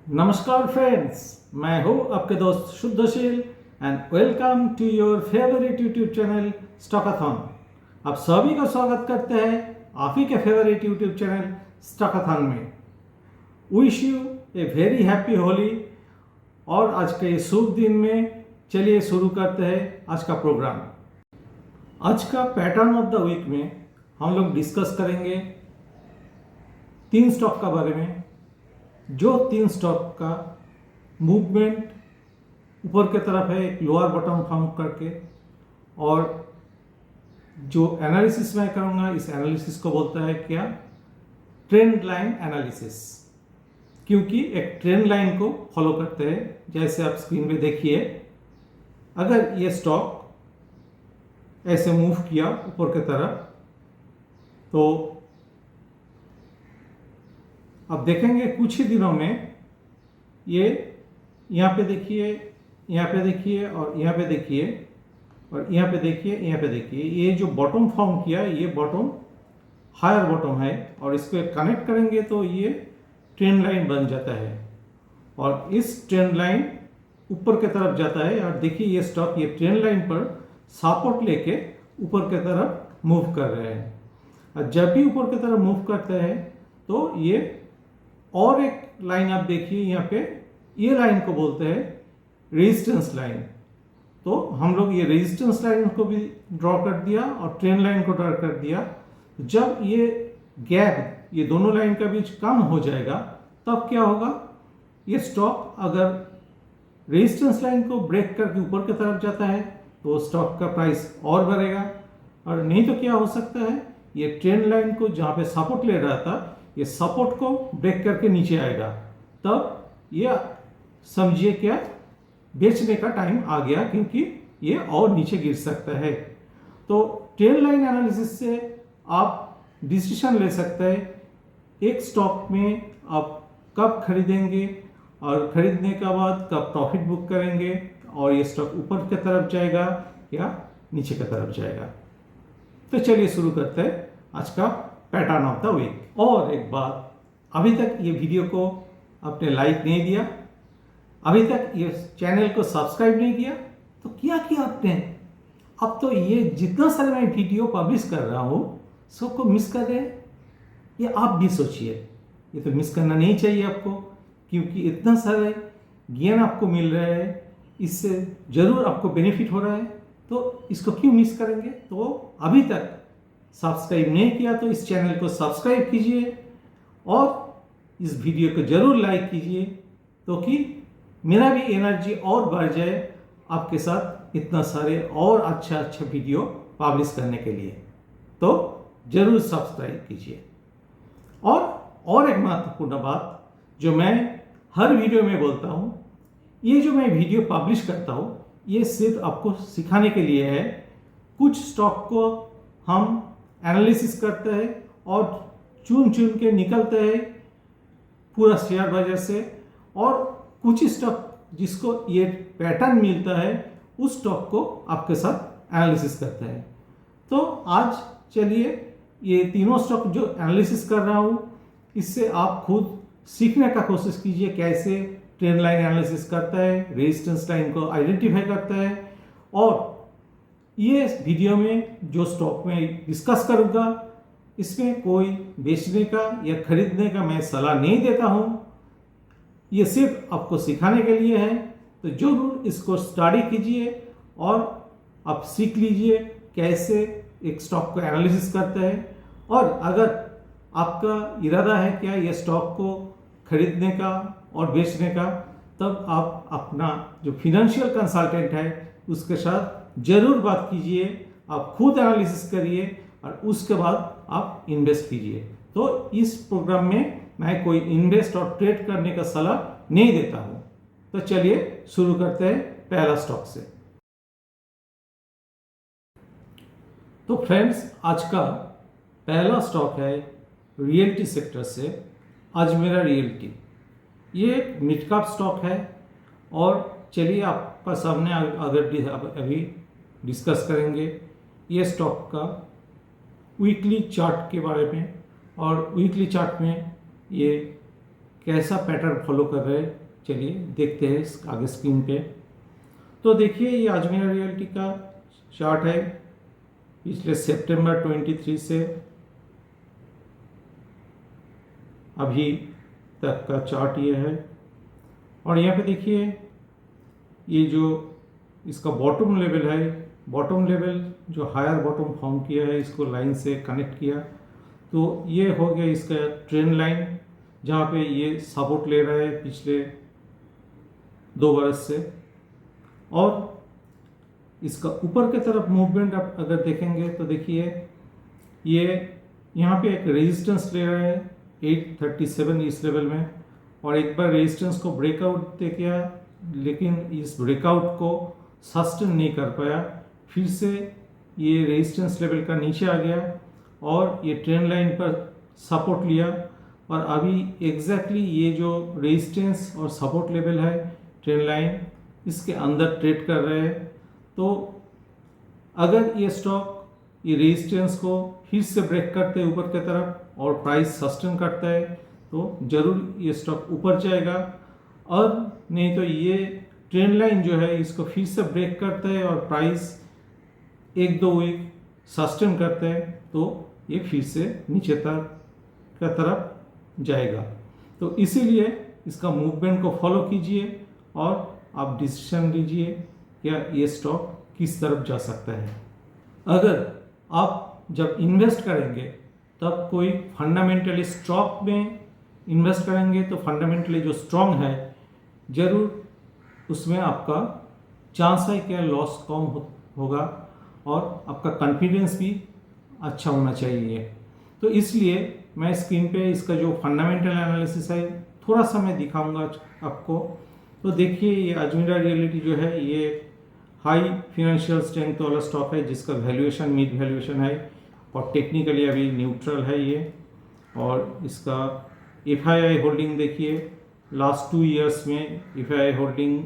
नमस्कार फ्रेंड्स, मैं हूं आपके दोस्त Shuddhsheel and welcome to your favourite YouTube channel Stockathon. आप सभी का स्वागत करते हैं आप ही के फेवरेट यूट्यूब चैनल स्टॉकाथॉन में। Wish U a very happy Holi. और आज के इस शुभ दिन में चलिए शुरू करते हैं आज का प्रोग्राम। आज का पैटर्न ऑफ द वीक में हम लोग डिस्कस करेंगे 3 स्टॉक का बारे में। जो 3 स्टॉक का मूवमेंट ऊपर की तरफ है, एक लोअर बॉटम फॉर्म करके, और जो एनालिसिस मैं करूंगा इस एनालिसिस को बोलता है क्या, ट्रेंड लाइन एनालिसिस। क्योंकि एक ट्रेंड लाइन को फॉलो करते हैं। जैसे आप स्क्रीन पे देखिए, अगर ये स्टॉक ऐसे मूव किया ऊपर की तरफ तो अब देखेंगे कुछ ही दिनों में ये यहाँ पे देखिए, यहाँ पे देखिए, और यहाँ पे देखिए, और यहाँ पे देखिए, यहाँ पे देखिए, ये जो बॉटम फॉर्म किया ये बॉटम हायर बॉटम है, और इसको कनेक्ट करेंगे तो ये ट्रेंड लाइन बन जाता है, और इस ट्रेंड लाइन ऊपर की तरफ जाता है। और देखिए ये स्टॉक ये ट्रेंड लाइन पर सपोर्ट लेके ऊपर की तरफ मूव कर रहे हैं। और जब भी ऊपर की तरफ मूव करते हैं तो ये और एक लाइन आप देखिए यहाँ पे, ये लाइन को बोलते हैं रेजिस्टेंस लाइन। तो हम लोग ये रेजिस्टेंस लाइन को भी ड्रॉ कर दिया और ट्रेंड लाइन को ड्रॉ कर दिया। जब ये गैप ये दोनों लाइन का बीच कम हो जाएगा तब क्या होगा, ये स्टॉक अगर रेजिस्टेंस लाइन को ब्रेक करके ऊपर की तरफ जाता है तो स्टॉक का प्राइस और बढ़ेगा। और नहीं तो क्या हो सकता है, ये ट्रेंड लाइन को जहाँ पे सपोर्ट ले रहा था ये सपोर्ट को ब्रेक करके नीचे आएगा, तब ये समझिए क्या, बेचने का टाइम आ गया, क्योंकि ये और नीचे गिर सकता है। तो ट्रेंड लाइन एनालिसिस से आप डिसीजन ले सकते हैं एक स्टॉक में आप कब खरीदेंगे और खरीदने के बाद कब प्रॉफिट बुक करेंगे, और ये स्टॉक ऊपर की तरफ जाएगा या नीचे की तरफ जाएगा। तो चलिए शुरू करते हैं आज का पैटर्न ऑफ द वीक। और एक बात, अभी तक ये वीडियो को आपने लाइक नहीं दिया, अभी तक ये चैनल को सब्सक्राइब नहीं किया, तो क्या किया आपने? अब तो ये जितना सारे मैं वीडियो पब्लिश कर रहा हूँ सबको मिस कर रहे हैं। ये आप भी सोचिए, ये तो मिस करना नहीं चाहिए आपको, क्योंकि इतना सारे ज्ञान आपको मिल रहा है, इससे जरूर आपको बेनिफिट हो रहा है, तो इसको क्यों मिस करेंगे? तो अभी तक सब्सक्राइब नहीं किया तो इस चैनल को सब्सक्राइब कीजिए और इस वीडियो को जरूर लाइक कीजिए, तो कि मेरा भी एनर्जी और बढ़ जाए आपके साथ इतना सारे और अच्छा वीडियो पब्लिश करने के लिए। तो जरूर सब्सक्राइब कीजिए। और एक महत्वपूर्ण बात जो मैं हर वीडियो में बोलता हूँ, ये जो मैं वीडियो पब्लिश करता हूँ ये सिर्फ आपको सिखाने के लिए है। कुछ स्टॉक को हम एनालिसिस करते हैं और चुन के निकलते हैं पूरा शेयर बाजार से, और कुछ स्टॉक जिसको ये पैटर्न मिलता है उस स्टॉक को आपके साथ एनालिसिस करते हैं। तो आज चलिए ये तीनों स्टॉक जो एनालिसिस कर रहा हूँ इससे आप खुद सीखने का कोशिश कीजिए, कैसे ट्रेंड लाइन एनालिसिस करता है, रेजिस्टेंस लाइन को आइडेंटिफाई करता है। और ये वीडियो में जो स्टॉक में डिस्कस करूंगा इसमें कोई बेचने का या खरीदने का मैं सलाह नहीं देता हूं, ये सिर्फ आपको सिखाने के लिए है। तो जरूर इसको स्टडी कीजिए और आप सीख लीजिए कैसे एक स्टॉक को एनालिसिस करते हैं। और अगर आपका इरादा है क्या ये स्टॉक को खरीदने का और बेचने का, तब आप अपना जो फिनेंशियल कंसल्टेंट है उसके साथ जरूर बात कीजिए, आप खुद एनालिसिस करिए और उसके बाद आप इन्वेस्ट कीजिए। तो इस प्रोग्राम में मैं कोई इन्वेस्ट और ट्रेड करने का सलाह नहीं देता हूं। तो चलिए शुरू करते हैं पहला स्टॉक से। तो फ्रेंड्स, आज का पहला स्टॉक है रियल्टी सेक्टर से अजमेरा रियल्टी। ये एक मिड कैप स्टॉक है, और चलिए आपका सामने अभी डिस्कस करेंगे ये स्टॉक का वीकली चार्ट के बारे में। और वीकली चार्ट में ये कैसा पैटर्न फॉलो कर रहे हैं, चलिए देखते हैं इस आगे स्क्रीन पे। तो देखिए ये अजमेरा रियल्टी का चार्ट है पिछले सितंबर 23 से अभी तक का चार्ट ये है। और यहाँ पे देखिए ये जो इसका बॉटम लेवल है, बॉटम लेवल जो हायर बॉटम फॉर्म किया है इसको लाइन से कनेक्ट किया, तो ये हो गया इसका ट्रेंड लाइन जहाँ पे ये सपोर्ट ले रहा है पिछले 2 बरस से। और इसका ऊपर की तरफ मूवमेंट आप अगर देखेंगे तो देखिए ये यहाँ पे एक रेजिस्टेंस ले रहा है 837 इस लेवल में, और एक बार रेजिस्टेंस को ब्रेकआउट दे किया, लेकिन इस ब्रेकआउट को सस्टेन नहीं कर पाया, फिर से ये रेजिस्टेंस लेवल का नीचे आ गया और ये ट्रेंड लाइन पर सपोर्ट लिया। और अभी एग्जैक्टली ये जो रेजिस्टेंस और सपोर्ट लेवल है ट्रेंड लाइन इसके अंदर ट्रेड कर रहे हैं। तो अगर ये स्टॉक ये रेजिस्टेंस को फिर से ब्रेक करते हैं ऊपर की तरफ और प्राइस सस्टेन करता है तो जरूर ये स्टॉक ऊपर जाएगा, और नहीं तो ये ट्रेंड लाइन जो है इसको फिर से ब्रेक करता है और प्राइस 1-2 वीक सस्टेन करता है तो ये फिर से नीचे तक की तरफ जाएगा। तो इसीलिए इसका मूवमेंट को फॉलो कीजिए और आप डिसीजन लीजिए क्या ये स्टॉक किस तरफ जा सकता है। अगर आप जब इन्वेस्ट करेंगे तब कोई फंडामेंटली स्टॉक में इन्वेस्ट करेंगे तो फंडामेंटली जो स्ट्रॉन्ग है जरूर उसमें आपका चांस है कि लॉस कम होगा और आपका कॉन्फिडेंस भी अच्छा होना चाहिए। तो इसलिए मैं स्क्रीन पे इसका जो फंडामेंटल एनालिसिस है थोड़ा सा मैं दिखाऊंगा आपको। तो देखिए ये अजमेरा रियल्टी जो है ये हाई फिनेंशियल स्ट्रेंथ वाला स्टॉक है जिसका वैल्यूएशन मिड वैल्यूएशन है और टेक्निकली अभी न्यूट्रल है ये। और इसका एफआईआई होल्डिंग देखिए लास्ट 2 इयर्स में एफआईआई होल्डिंग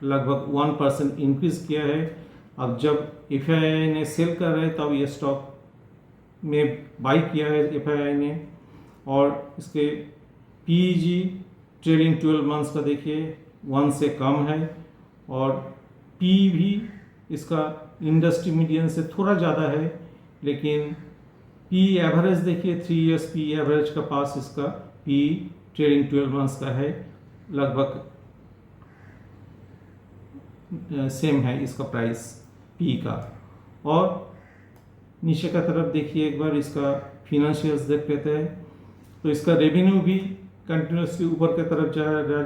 लगभग 1% इंक्रीज किया है। अब जब एफआईआई ने सेल कर रहे तब ये स्टॉक में बाई किया है एफआईआई ने। और इसके पीईजी ट्रेलिंग 12 मंथ्स का देखिए 1 से कम है और पी भी इसका इंडस्ट्री मीडियन से थोड़ा ज़्यादा है, लेकिन पी एवरेज देखिए 3 इयर्स पी एवरेज का पास इसका पी ट्रेलिंग 12 मंथ्स का है, लगभग सेम है इसका प्राइस पी का। और नीचे का तरफ देखिए एक बार इसका फिनेंशियल्स देख लेते हैं तो इसका रेवेन्यू भी कंटिन्यूसली ऊपर की तरफ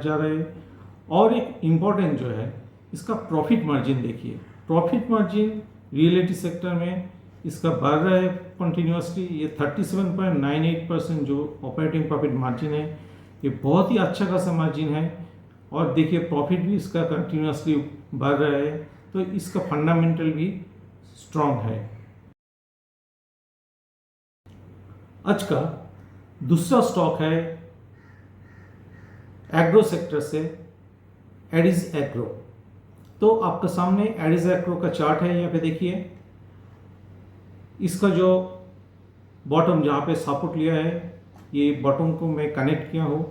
जा रहे हैं। और एक इम्पॉर्टेंट जो है इसका प्रॉफिट मार्जिन देखिए, प्रॉफिट मार्जिन रियलिटी सेक्टर में इसका बढ़ रहा है कंटिन्यूसली। ये 37.98% जो ऑपरेटिंग प्रॉफिट मार्जिन है ये बहुत ही अच्छा खासा मार्जिन है। और देखिए प्रॉफिट भी इसका कंटिन्यूसली बढ़ रहा है, तो इसका फंडामेंटल भी स्ट्रॉन्ग है। आज का दूसरा स्टॉक है एग्रो सेक्टर से एडिस एग्रो। तो आपके सामने एडिस एग्रो का चार्ट है, यहाँ पे देखिए इसका जो बॉटम जहाँ पे सपोर्ट लिया है ये बॉटम को मैं कनेक्ट किया हूँ,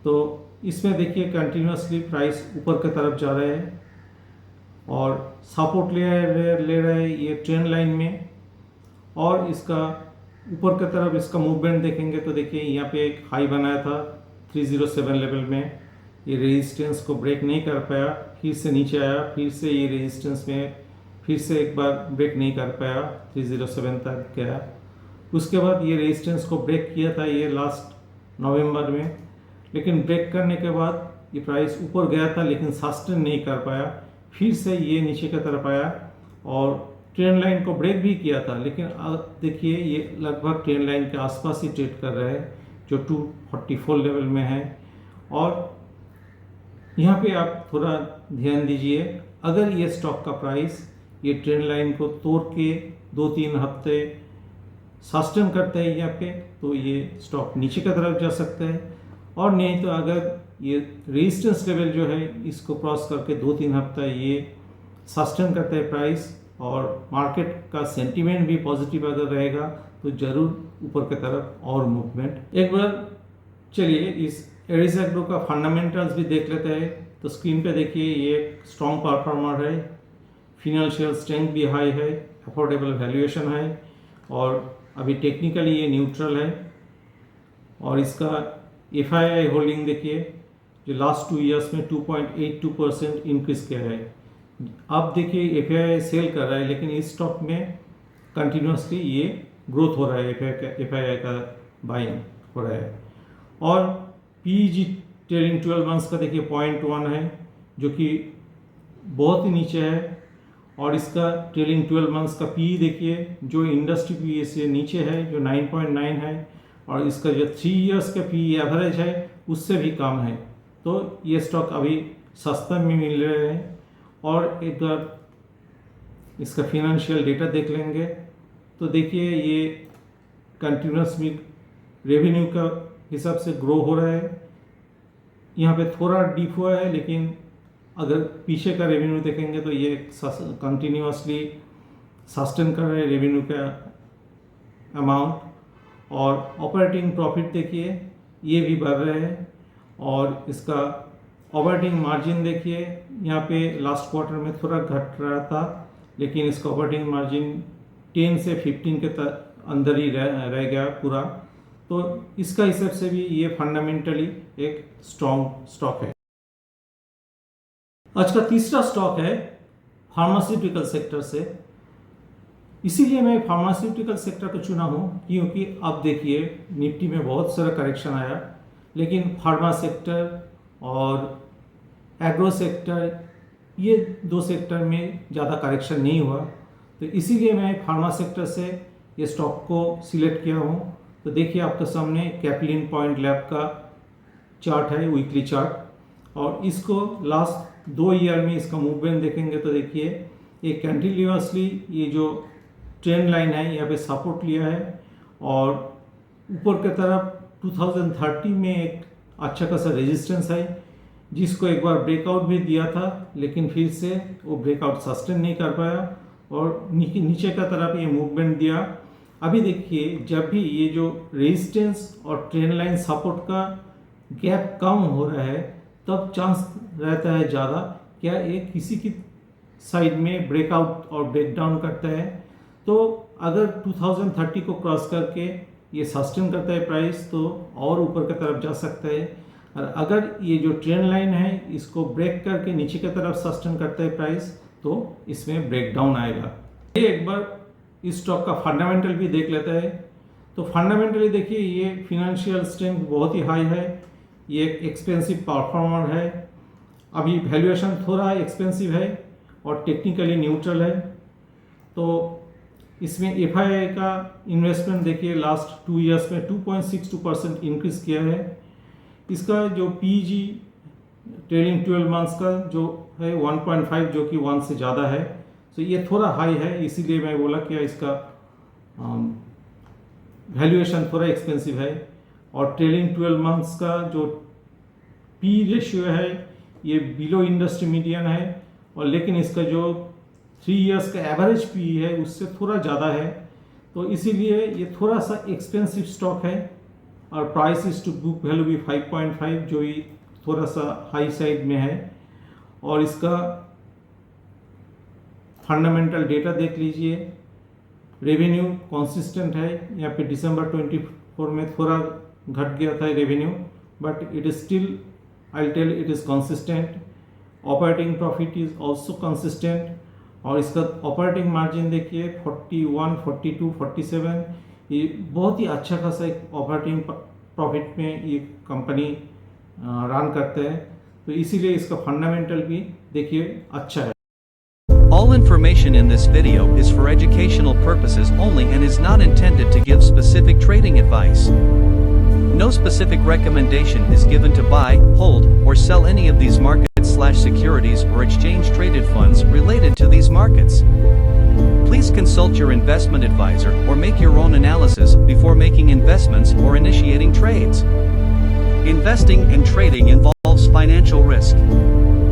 तो इसमें देखिए कंटिन्यूसली प्राइस ऊपर की तरफ जा रहा है और सपोर्ट ले रहा है ये ट्रेंड लाइन में। और इसका ऊपर की तरफ इसका मूवमेंट देखेंगे तो देखिए यहाँ पे एक हाई बनाया था 307 लेवल में, ये रेजिस्टेंस को ब्रेक नहीं कर पाया, फिर से नीचे आया, फिर से ये रेजिस्टेंस में फिर से एक बार ब्रेक नहीं कर पाया, 307 तक गया। उसके बाद ये रेजिस्टेंस को ब्रेक किया था ये लास्ट नवंबर में, लेकिन ब्रेक करने के बाद ये प्राइस ऊपर गया था लेकिन सस्टेन नहीं कर पाया, फिर से ये नीचे की तरफ आया और ट्रेंड लाइन को ब्रेक भी किया था, लेकिन देखिए ये लगभग ट्रेंड लाइन के आसपास ही ट्रेड कर रहा है जो 244 लेवल में है। और यहाँ पे आप थोड़ा ध्यान दीजिए, अगर ये स्टॉक का प्राइस ये ट्रेंड लाइन को तोड़ के 2-3 हफ्ते सस्टेन करता है यहाँ पे तो ये स्टॉक नीचे की तरफ जा सकता है। और नहीं तो अगर ये रेजिस्टेंस लेवल जो है इसको क्रॉस करके 2-3 हफ्ता ये सस्टेन करता है प्राइस और मार्केट का सेंटीमेंट भी पॉजिटिव अगर रहेगा तो ज़रूर ऊपर की तरफ और मूवमेंट। एक बार चलिए इस एरिस एग्रो का फंडामेंटल्स भी देख लेते हैं। तो स्क्रीन पे देखिए ये एक स्ट्रॉन्ग परफॉर्मर है, फिनेंशियल स्ट्रेंथ भी हाई है, अफोर्डेबल वैल्यूएशन है और अभी टेक्निकली ये न्यूट्रल है। और इसका FII होल्डिंग देखिए जो लास्ट 2 इयर्स में 2.82% इंक्रीज किया है। अब देखिए FII सेल कर रहा है, लेकिन इस स्टॉक में कंटिन्यूसली ये ग्रोथ हो रहा है, FII का बाइंग हो रहा है। और PEG ट्रेलिंग 12 मंथ्स का देखिए 0.1 है, जो कि बहुत ही नीचे है। और इसका ट्रेलिंग 12 मंथ्स का PE देखिए जो इंडस्ट्री PE से नीचे है, जो 9.9 है। और इसका जो 3 इयर्स का PE एवरेज है उससे भी कम है। तो ये स्टॉक अभी सस्ता में मिल रहे हैं। और एक बार इसका फिनेंशियल डेटा देख लेंगे तो देखिए ये कंटिन्यूसली रेवेन्यू का हिसाब से ग्रो हो रहा है। यहाँ पे थोड़ा डीप हुआ है, लेकिन अगर पीछे का रेवेन्यू देखेंगे तो ये कंटिन्यूसली सस्टेन कर रहे हैं रेवेन्यू का अमाउंट। और ऑपरेटिंग प्रॉफिट देखिए ये भी बढ़ रहे हैं। और इसका ऑपरेटिंग मार्जिन देखिए यहाँ पे लास्ट क्वार्टर में थोड़ा घट रहा था, लेकिन इसका ऑपरेटिंग मार्जिन 10 से 15 के अंदर ही रह गया पूरा। तो इसका हिसाब से भी ये फंडामेंटली एक स्ट्रॉन्ग स्टॉक है। आज का तीसरा स्टॉक है फार्मास्यूटिकल सेक्टर से। इसीलिए मैं फार्मास्यूटिकल सेक्टर को चुना हूँ क्योंकि अब देखिए निफ्टी में बहुत सारा करेक्शन आया, लेकिन फार्मा सेक्टर और एग्रो सेक्टर ये 2 सेक्टर में ज़्यादा करेक्शन नहीं हुआ। तो इसीलिए मैं फार्मा सेक्टर से ये स्टॉक को सिलेक्ट किया हूँ। तो देखिए आपके सामने कैप्लिन पॉइंट लैब का चार्ट है, वीकली चार्ट। और इसको लास्ट 2 ईयर में इसका मूवमेंट देखेंगे तो देखिए ये कंटिन्यूसली ये जो ट्रेंड लाइन है यहाँ पे सपोर्ट लिया है। और ऊपर की तरफ 2030 में एक अच्छा खासा रेजिस्टेंस है, जिसको एक बार ब्रेकआउट भी दिया था, लेकिन फिर से वो ब्रेकआउट सस्टेन नहीं कर पाया और नीचे का तरफ ये मूवमेंट दिया। अभी देखिए जब भी ये जो रेजिस्टेंस और ट्रेंड लाइन सपोर्ट का गैप कम हो रहा है तब चांस रहता है ज़्यादा क्या ये किसी की साइड में ब्रेकआउट और ब्रेकडाउन करता है। तो अगर 2030 को क्रॉस करके ये सस्टेन करता है प्राइस तो और ऊपर की तरफ जा सकता है। और अगर ये जो ट्रेंड लाइन है इसको ब्रेक करके नीचे की तरफ सस्टेन करता है प्राइस तो इसमें ब्रेकडाउन आएगा। ये एक बार इस स्टॉक का फंडामेंटल भी देख लेता है। तो फंडामेंटली देखिए ये फिनेंशियल स्ट्रेंथ बहुत ही हाई है, ये एक एक्सपेंसिव परफॉर्मर है। अभी वैल्यूएशन थोड़ा एक्सपेंसिव है और टेक्निकली न्यूट्रल है। तो इसमें FII का इन्वेस्टमेंट देखिए लास्ट 2 इयर्स में 2.62% इंक्रीज किया है। इसका जो PEG ट्रेलिंग 12 मंथ्स का जो है 1.5 जो कि 1 से ज़्यादा है। तो ये थोड़ा हाई है, इसीलिए मैं बोला कि इसका वैल्यूएशन थोड़ा एक्सपेंसिव है। और ट्रेलिंग 12 मंथ्स का जो P रेशियो है ये बिलो इंडस्ट्री मीडियन है, और लेकिन इसका जो 3 इयर्स का एवरेज PE है उससे थोड़ा ज़्यादा है। तो इसीलिए ये थोड़ा सा एक्सपेंसिव स्टॉक है। और price is to book value भी 5.5 जो ही थोड़ा सा हाई साइड में है। और इसका फंडामेंटल डेटा देख लीजिए, रेवेन्यू कंसिस्टेंट है। यहाँ पे दिसंबर 24 में थोड़ा घट गया था revenue, but it is still I will tell it is consistent. Operating profit is also consistent. और इसका ऑपरेटिंग मार्जिन देखिए 41, 42, 47, ये बहुत ही अच्छा खासा एक ऑपरेटिंग प्रॉफिट में ये कंपनी रन करते हैं। तो इसीलिए इसका फंडामेंटल भी देखिए अच्छा है। All information in this video is for educational purposes only and is not intended to give specific trading advice. No specific recommendation is given to buy, hold, or sell any of these markets/securities or exchange traded funds related to these markets. Please consult your investment advisor or make your own analysis before making investments or initiating trades. Investing and trading involves financial risk.